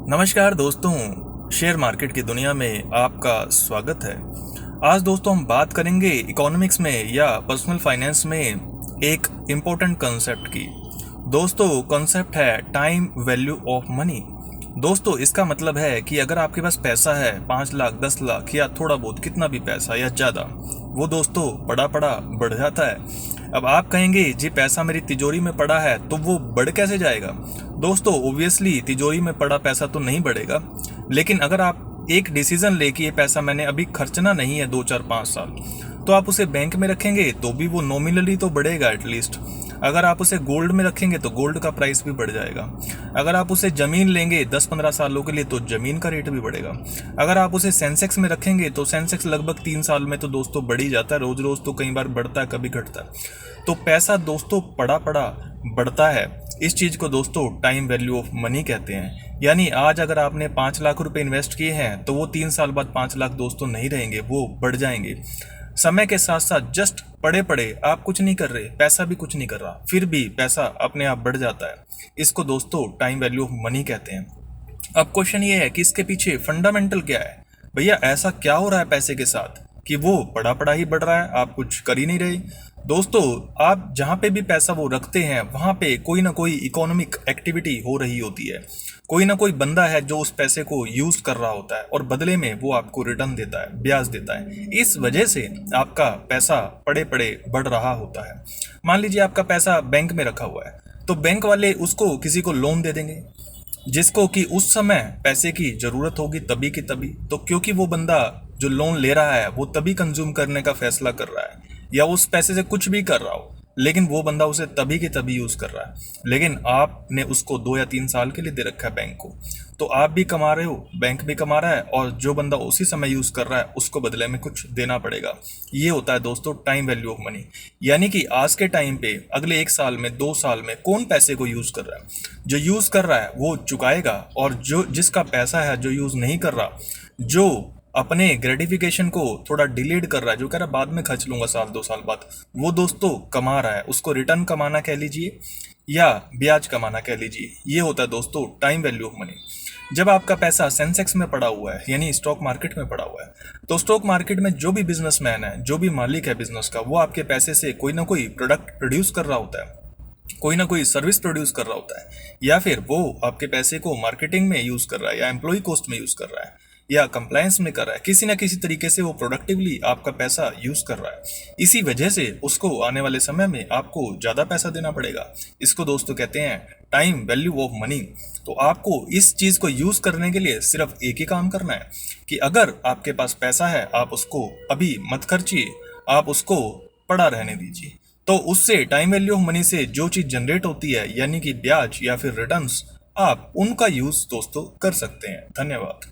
नमस्कार दोस्तों, share market की दुनिया में आपका स्वागत है। आज दोस्तों हम बात करेंगे इकोनॉमिक्स में या पर्सनल फाइनेंस में एक इम्पोर्टेंट कंसेप्ट की। दोस्तों कंसेप्ट है टाइम वैल्यू ऑफ मनी। दोस्तों इसका मतलब है कि अगर आपके पास पैसा है 5 लाख 10 लाख या थोड़ा बहुत कितना भी पैसा या ज़्यादा, वो दोस्तों पड़ा पड़ा बढ़ जाता है। अब आप कहेंगे जी पैसा मेरी तिजोरी में पड़ा है तो वो बढ़ कैसे जाएगा। दोस्तों ओब्वियसली तिजोरी में पड़ा पैसा तो नहीं बढ़ेगा, लेकिन अगर आप एक डिसीजन ले कि ये पैसा मैंने अभी खर्चना नहीं है 2 4 5 साल, तो आप उसे बैंक में रखेंगे तो भी वो नॉमिनली तो बढ़ेगा एटलीस्ट। अगर आप उसे गोल्ड में रखेंगे तो गोल्ड का प्राइस भी बढ़ जाएगा। अगर आप उसे ज़मीन लेंगे 10 15 सालों के लिए तो ज़मीन का रेट भी बढ़ेगा। अगर आप उसे सेंसेक्स में रखेंगे तो सेंसेक्स लगभग 3 साल में तो दोस्तों बढ़ ही जाता है, रोज़ रोज़ तो कई बार बढ़ता है कभी घटता है। तो पैसा दोस्तों पड़ा पड़ा बढ़ता है। इस चीज़ को दोस्तों टाइम वैल्यू ऑफ मनी कहते हैं। यानी आज अगर आपने 5 लाख रुपए इन्वेस्ट किए हैं तो वो 3 साल बाद 5 लाख दोस्तों नहीं रहेंगे, वो बढ़ जाएंगे। समय के साथ साथ जस्ट पड़े पड़े आप कुछ नहीं कर रहे, पैसा भी कुछ नहीं कर रहा, फिर भी पैसा अपने आप बढ़ जाता है। इसको दोस्तों टाइम वैल्यू ऑफ मनी कहते हैं। अब क्वेश्चन ये है कि इसके पीछे फंडामेंटल क्या है। भैया ऐसा क्या हो रहा है पैसे के साथ कि वो पड़ा पड़ा ही बढ़ रहा है, आप कुछ कर ही नहीं रहे। दोस्तों आप जहाँ पे भी पैसा वो रखते हैं वहाँ पे कोई ना कोई इकोनॉमिक एक्टिविटी हो रही होती है। कोई ना कोई बंदा है जो उस पैसे को यूज कर रहा होता है और बदले में वो आपको रिटर्न देता है, ब्याज देता है। इस वजह से आपका पैसा पड़े पड़े बढ़ रहा होता है। मान लीजिए आपका पैसा बैंक में रखा हुआ है, तो बैंक वाले उसको किसी को लोन दे देंगे जिसको कि उस समय पैसे की जरूरत होगी तभी की तभी। तो क्योंकि वो बंदा जो लोन ले रहा है वो तभी कंज्यूम करने का फैसला कर रहा है या उस पैसे से कुछ भी कर रहा हो, लेकिन वो बंदा उसे तभी के तभी यूज कर रहा है। लेकिन आपने उसको 2 या 3 साल के लिए दे रखा है बैंक को, तो आप भी कमा रहे हो, बैंक भी कमा रहा है, और जो बंदा उसी समय यूज कर रहा है उसको बदले में कुछ देना पड़ेगा। ये होता है दोस्तों टाइम वैल्यू ऑफ मनी। यानी कि आज के टाइम पे अगले 1 साल में 2 साल में कौन पैसे को यूज कर रहा है, जो यूज कर रहा है वो चुकाएगा, और जो जिसका पैसा है जो यूज नहीं कर रहा, जो अपने ग्रेटिफिकेशन को थोड़ा डिलेड कर रहा है, जो कह रहा है बाद में खर्च लूंगा 1 2 साल बाद, वो दोस्तों कमा रहा है। उसको रिटर्न कमाना कह लीजिए या ब्याज कमाना कह लीजिए। ये होता है दोस्तों टाइम वैल्यू ऑफ मनी। जब आपका पैसा सेंसेक्स में पड़ा हुआ है यानी स्टॉक मार्केट में पड़ा हुआ है, तो स्टॉक मार्केट में जो भी बिजनेसमैन है, जो भी मालिक है बिजनेस का, वो आपके पैसे से कोई ना कोई प्रोडक्ट प्रोड्यूस कर रहा होता है, कोई ना कोई सर्विस प्रोड्यूस कर रहा होता है, या फिर वो आपके पैसे को मार्केटिंग में यूज कर रहा है या एम्प्लॉय कॉस्ट में यूज कर रहा है या कंप्लायंस में कर रहा है। किसी ना किसी तरीके से वो प्रोडक्टिवली आपका पैसा यूज कर रहा है। इसी वजह से उसको आने वाले समय में आपको ज्यादा पैसा देना पड़ेगा। इसको दोस्तों कहते हैं टाइम वैल्यू ऑफ मनी। तो आपको इस चीज को यूज करने के लिए सिर्फ एक ही काम करना है कि अगर आपके पास पैसा है आप उसको अभी मत खर्चिए, आप उसको पड़ा रहने दीजिए। तो उससे टाइम वैल्यू ऑफ मनी से जो चीज जनरेट होती है यानी कि ब्याज या फिर रिटर्न्स, आप उनका यूज दोस्तों कर सकते हैं। धन्यवाद।